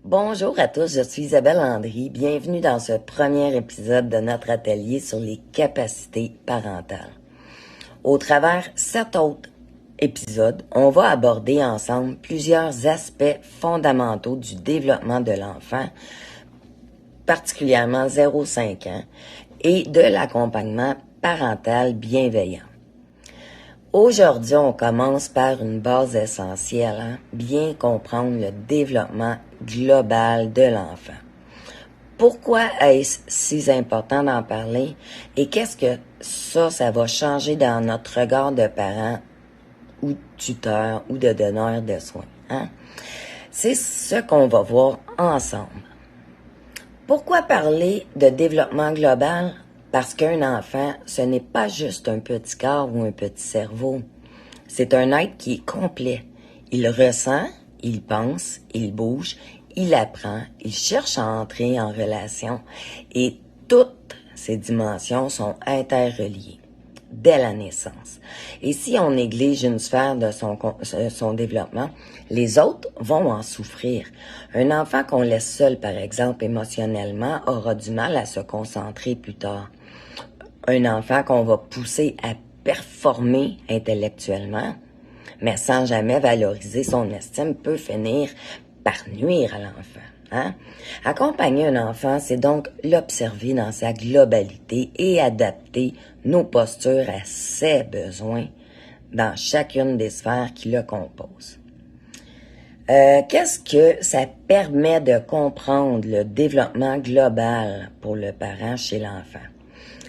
Bonjour à tous, je suis Isabelle Landry. Bienvenue dans ce premier épisode de notre atelier sur les capacités parentales. Au travers 7 autres épisodes, on va aborder ensemble plusieurs aspects fondamentaux du développement de l'enfant, particulièrement 0-5 ans, et de l'accompagnement parental bienveillant. Aujourd'hui, on commence par une base essentielle, bien comprendre le développement global de l'enfant. Pourquoi est-ce si important d'en parler et qu'est-ce que ça va changer dans notre regard de parents ou de tuteurs ou de donneurs de soins? C'est ce qu'on va voir ensemble. Pourquoi parler de développement global? Parce qu'un enfant, ce n'est pas juste un petit corps ou un petit cerveau. C'est un être qui est complet. Il ressent, il pense, il bouge, il apprend, il cherche à entrer en relation. Et toutes ces dimensions sont interreliées dès la naissance. Et si on néglige une sphère de son développement, les autres vont en souffrir. Un enfant qu'on laisse seul, par exemple, émotionnellement, aura du mal à se concentrer plus tard. Un enfant qu'on va pousser à performer intellectuellement, mais sans jamais valoriser son estime, peut finir par nuire à l'enfant. Accompagner un enfant, c'est donc l'observer dans sa globalité et adapter nos postures à ses besoins dans chacune des sphères qui le composent. Qu'est-ce que ça permet de comprendre le développement global pour le parent chez l'enfant?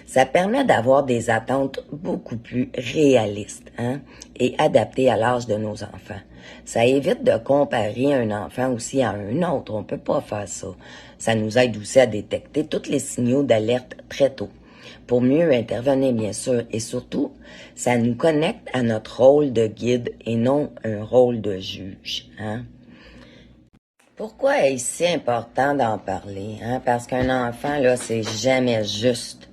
Ça permet d'avoir des attentes beaucoup plus réalistes et adaptées à l'âge de nos enfants. Ça évite de comparer un enfant aussi à un autre. On peut pas faire ça. Ça nous aide aussi à détecter tous les signaux d'alerte très tôt pour mieux intervenir, bien sûr. Et surtout, ça nous connecte à notre rôle de guide et non un rôle de juge. Pourquoi est-ce si important d'en parler? Parce qu'un enfant, là, c'est jamais juste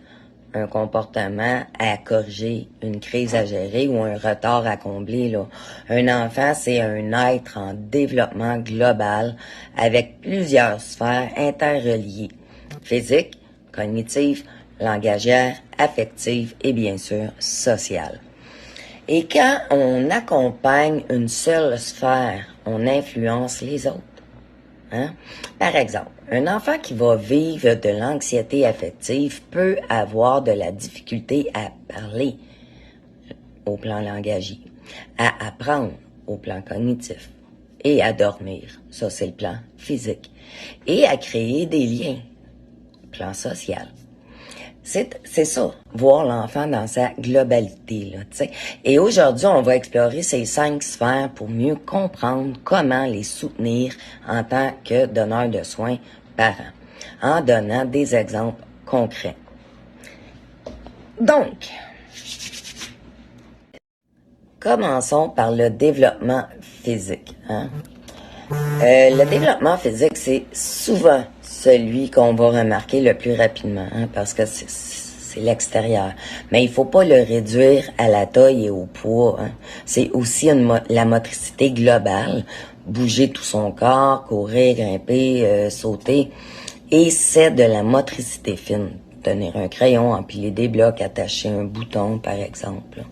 un comportement à corriger, une crise à gérer ou un retard à combler, là. Un enfant, c'est un être en développement global avec plusieurs sphères interreliées. Physique, cognitive, langagière, affective et bien sûr sociale. Et quand on accompagne une seule sphère, on influence les autres. Par exemple, un enfant qui va vivre de l'anxiété affective peut avoir de la difficulté à parler au plan langagier, à apprendre au plan cognitif et à dormir, ça c'est le plan physique, et à créer des liens, plan social. C'est ça, voir l'enfant dans sa globalité, là, tu sais. Et aujourd'hui, on va explorer ces 5 sphères pour mieux comprendre comment les soutenir en tant que donneur de soins parents, en donnant des exemples concrets. Donc, commençons par le développement physique. Le développement physique, c'est souvent celui qu'on va remarquer le plus rapidement, parce que c'est l'extérieur. Mais il faut pas le réduire à la taille et au poids. C'est aussi la motricité globale, bouger tout son corps, courir, grimper, sauter. Et c'est de la motricité fine, tenir un crayon, empiler des blocs, attacher un bouton, par exemple.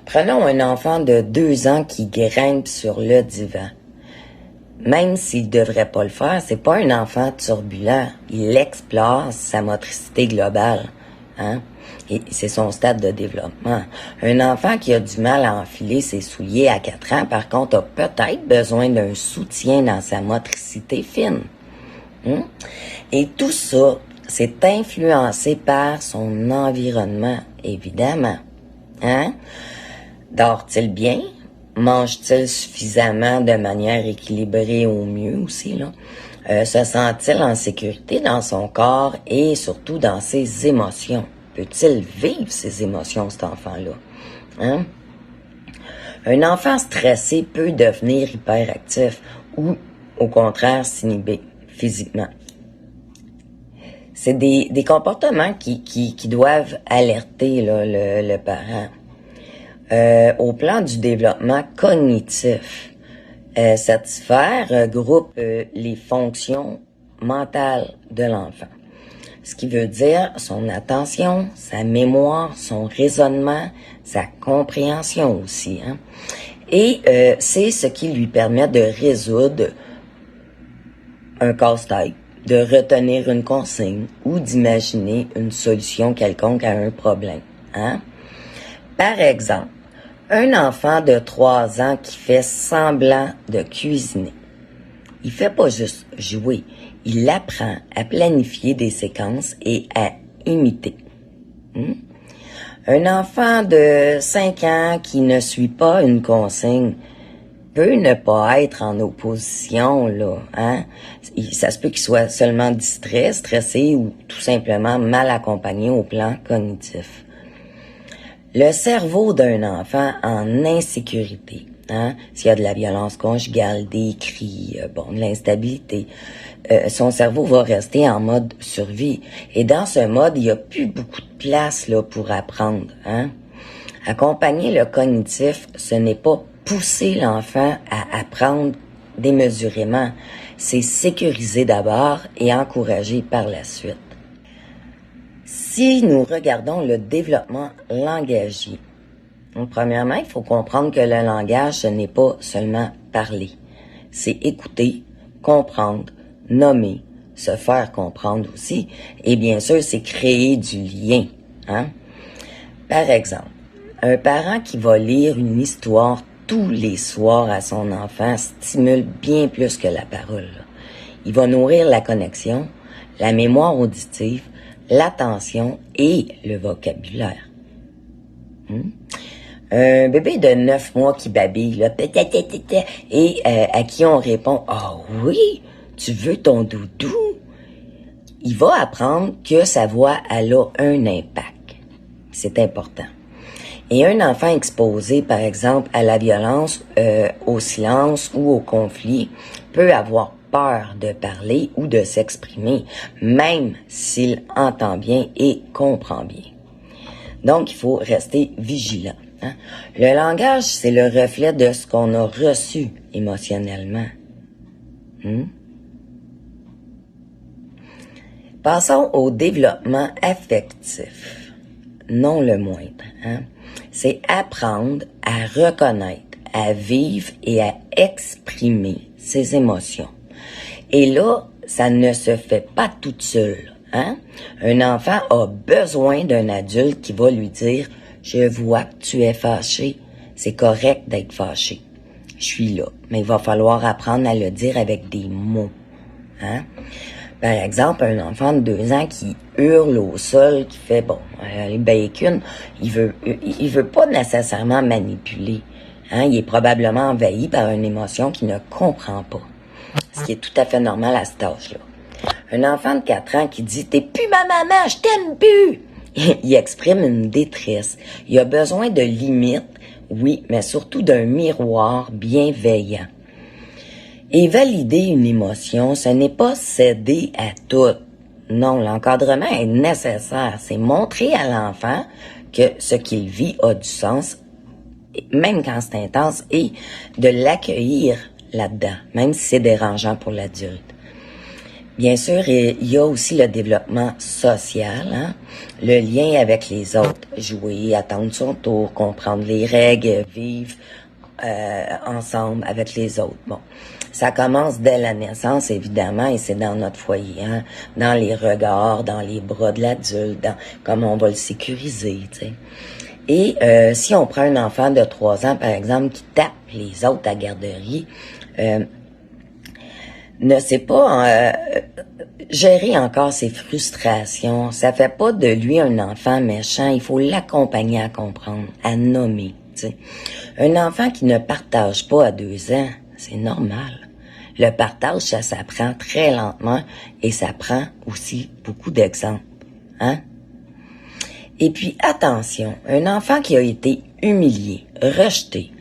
Prenons un enfant de 2 ans qui grimpe sur le divan. Même s'il devrait pas le faire, c'est pas un enfant turbulent. Il explore sa motricité globale. Et c'est son stade de développement. Un enfant qui a du mal à enfiler ses souliers à 4 ans, par contre, a peut-être besoin d'un soutien dans sa motricité fine. Et tout ça, c'est influencé par son environnement, évidemment. Dort-il bien? Mange-t-il suffisamment de manière équilibrée au mieux aussi, là? Se sent-il en sécurité dans son corps et surtout dans ses émotions? Peut-il vivre ses émotions, cet enfant-là? Un enfant stressé peut devenir hyperactif ou, au contraire, s'inhiber physiquement. C'est des comportements qui doivent alerter là, le parent. Au plan du développement cognitif, Satisfaire regroupe les fonctions mentales de l'enfant. Ce qui veut dire son attention, sa mémoire, son raisonnement, sa compréhension aussi. Hein? Et c'est ce qui lui permet de résoudre un casse-tête, de retenir une consigne ou d'imaginer une solution quelconque à un problème. Hein? Par exemple, un enfant de 3 ans qui fait semblant de cuisiner. Il fait pas juste jouer, il apprend à planifier des séquences et à imiter. Un enfant de 5 ans qui ne suit pas une consigne peut ne pas être en opposition, là, hein. Ça se peut qu'il soit seulement distrait, stressé ou tout simplement mal accompagné au plan cognitif. Le cerveau d'un enfant en insécurité, hein, s'il y a de la violence conjugale, des cris, de l'instabilité, son cerveau va rester en mode survie. Et dans ce mode, il n'y a plus beaucoup de place là pour apprendre. Hein. Accompagner le cognitif, ce n'est pas pousser l'enfant à apprendre démesurément. C'est sécuriser d'abord et encourager par la suite. Si nous regardons le développement langagier, donc, premièrement, il faut comprendre que le langage, ce n'est pas seulement parler. C'est écouter, comprendre, nommer, se faire comprendre aussi. Et bien sûr, c'est créer du lien. Hein? Par exemple, un parent qui va lire une histoire tous les soirs à son enfant stimule bien plus que la parole. Il va nourrir la connexion, la mémoire auditive, l'attention et le vocabulaire. Un bébé de 9 mois qui babille, là, et à qui on répond « Ah oui, tu veux ton doudou? » Il va apprendre que sa voix elle a un impact. C'est important. Et un enfant exposé, par exemple, à la violence, au silence ou au conflit, peut avoir peur de parler ou de s'exprimer, même s'il entend bien et comprend bien. Donc, il faut rester vigilant. Hein? Le langage, c'est le reflet de ce qu'on a reçu émotionnellement. Passons au développement affectif, non le moindre. Hein? C'est apprendre à reconnaître, à vivre et à exprimer ses émotions. Et là, ça ne se fait pas toute seule. Hein? Un enfant a besoin d'un adulte qui va lui dire « Je vois que tu es fâché. C'est correct d'être fâché. Je suis là. » Mais il va falloir apprendre à le dire avec des mots. Hein? Par exemple, un enfant de 2 ans qui hurle au sol, qui fait, les bacon, il veut pas nécessairement manipuler. Hein? Il est probablement envahi par une émotion qu'il ne comprend pas. Ce qui est tout à fait normal à cet âge-là. Un enfant de 4 ans qui dit « T'es plus ma maman, je t'aime plus !» Il exprime une détresse. Il a besoin de limites, oui, mais surtout d'un miroir bienveillant. Et valider une émotion, ce n'est pas céder à tout. Non, l'encadrement est nécessaire. C'est montrer à l'enfant que ce qu'il vit a du sens, même quand c'est intense, et de l'accueillir là-dedans, même si c'est dérangeant pour l'adulte. Bien sûr, il y a aussi le développement social, hein? Le lien avec les autres, jouer, attendre son tour, comprendre les règles, vivre ensemble avec les autres. Bon, ça commence dès la naissance, évidemment, et c'est dans notre foyer, hein? Dans les regards, dans les bras de l'adulte, dans comment on va le sécuriser, tu sais. Et si on prend un enfant de 3 ans, par exemple, qui tape les autres à la garderie, ne sait pas gérer encore ses frustrations. Ça fait pas de lui un enfant méchant. Il faut l'accompagner à comprendre, à nommer. T'sais. Un enfant qui ne partage pas à 2 ans, c'est normal. Le partage, ça s'apprend très lentement et ça prend aussi beaucoup d'exemples. Hein? Et puis, attention, un enfant qui a été humilié, rejeté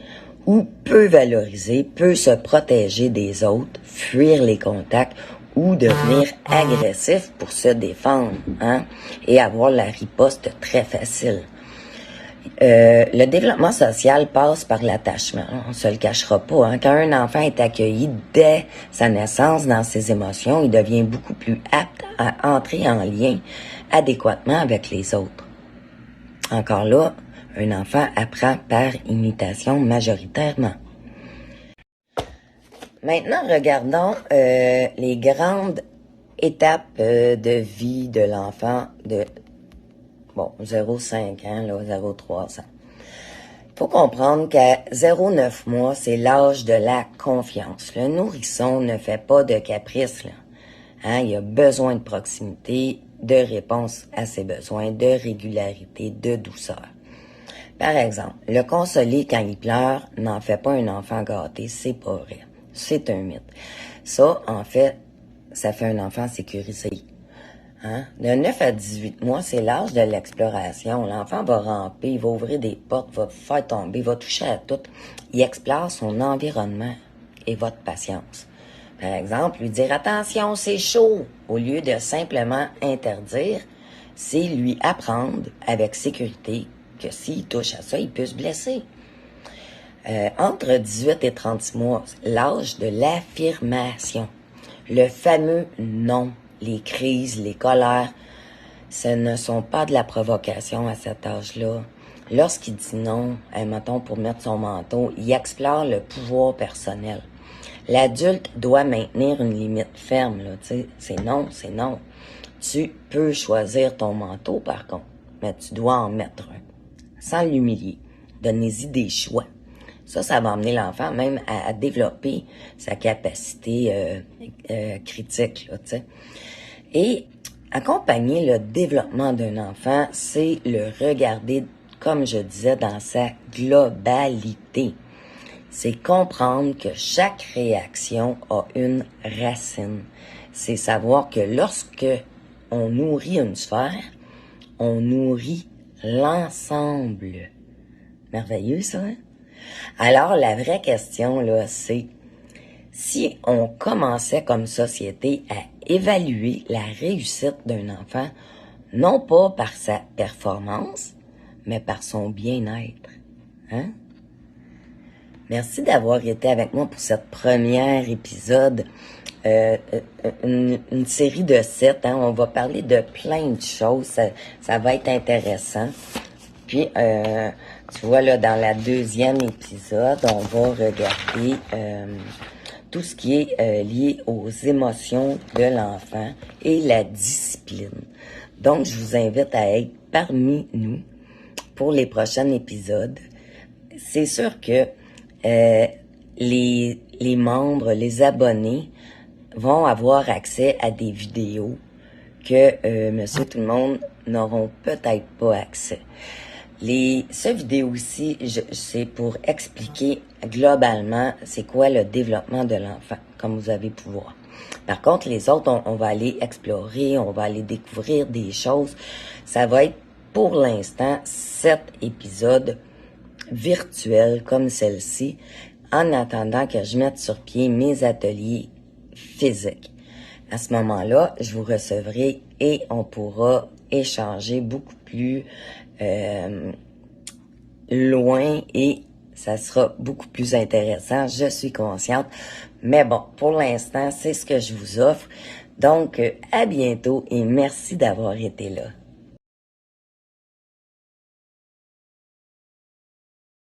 ou peu valorisé peut se protéger des autres, fuir les contacts ou devenir agressif pour se défendre, hein, et avoir la riposte très facile. Le développement social passe par l'attachement. On se le cachera pas. Hein. Quand un enfant est accueilli dès sa naissance dans ses émotions, il devient beaucoup plus apte à entrer en lien adéquatement avec les autres. Encore là, un enfant apprend par imitation majoritairement. Maintenant, regardons les grandes étapes de vie de l'enfant de 0,5 ans, 0,3 ans. Il faut comprendre qu'à 0,9 mois, c'est l'âge de la confiance. Le nourrisson ne fait pas de caprice. Là. Hein, il a besoin de proximité, de réponse à ses besoins, de régularité, de douceur. Par exemple, le consoler quand il pleure n'en fait pas un enfant gâté, c'est pas vrai. C'est un mythe. Ça, en fait, ça fait un enfant sécurisé. Hein? De 9 à 18 mois, c'est l'âge de l'exploration. L'enfant va ramper, il va ouvrir des portes, va faire tomber, va toucher à tout. Il explore son environnement et votre patience. Par exemple, lui dire « Attention, c'est chaud » au lieu de simplement interdire, c'est lui apprendre avec sécurité que s'il touche à ça, il peut se blesser. Entre 18 et 36 mois, l'âge de l'affirmation. Le fameux « non ». Les crises, les colères, ce ne sont pas de la provocation à cet âge-là. Lorsqu'il dit non, mettons pour mettre son manteau, il explore le pouvoir personnel. L'adulte doit maintenir une limite ferme, là, tu sais, c'est non, c'est non. Tu peux choisir ton manteau, par contre, mais tu dois en mettre un, sans l'humilier. Donnez-y des choix. Ça va amener l'enfant même à développer sa capacité critique, là, tu sais. Et accompagner le développement d'un enfant, c'est le regarder, comme je disais, dans sa globalité. C'est comprendre que chaque réaction a une racine. C'est savoir que lorsque on nourrit une sphère, on nourrit l'ensemble. Merveilleux, ça, hein? Alors, la vraie question, là, c'est si on commençait comme société à évaluer la réussite d'un enfant, non pas par sa performance, mais par son bien-être. Hein? Merci d'avoir été avec moi pour cette première épisode, une série de 7. Hein? On va parler de plein de choses, ça va être intéressant. Puis, tu vois, là, dans la deuxième épisode, on va regarder tout ce qui est lié aux émotions de l'enfant et la discipline. Donc, je vous invite à être parmi nous pour les prochains épisodes. C'est sûr que les membres, les abonnés vont avoir accès à des vidéos que monsieur tout le monde n'auront peut-être pas accès. Ce vidéo-ci, c'est pour expliquer globalement c'est quoi le développement de l'enfant, comme vous avez pu voir. Par contre, les autres, on va aller explorer, on va aller découvrir des choses. Ça va être pour l'instant 7 épisodes virtuels comme celle-ci, en attendant que je mette sur pied mes ateliers physiques. À ce moment-là, je vous recevrai et on pourra échanger beaucoup plus loin et ça sera beaucoup plus intéressant, je suis consciente. Mais bon, pour l'instant, c'est ce que je vous offre. Donc, à bientôt et merci d'avoir été là.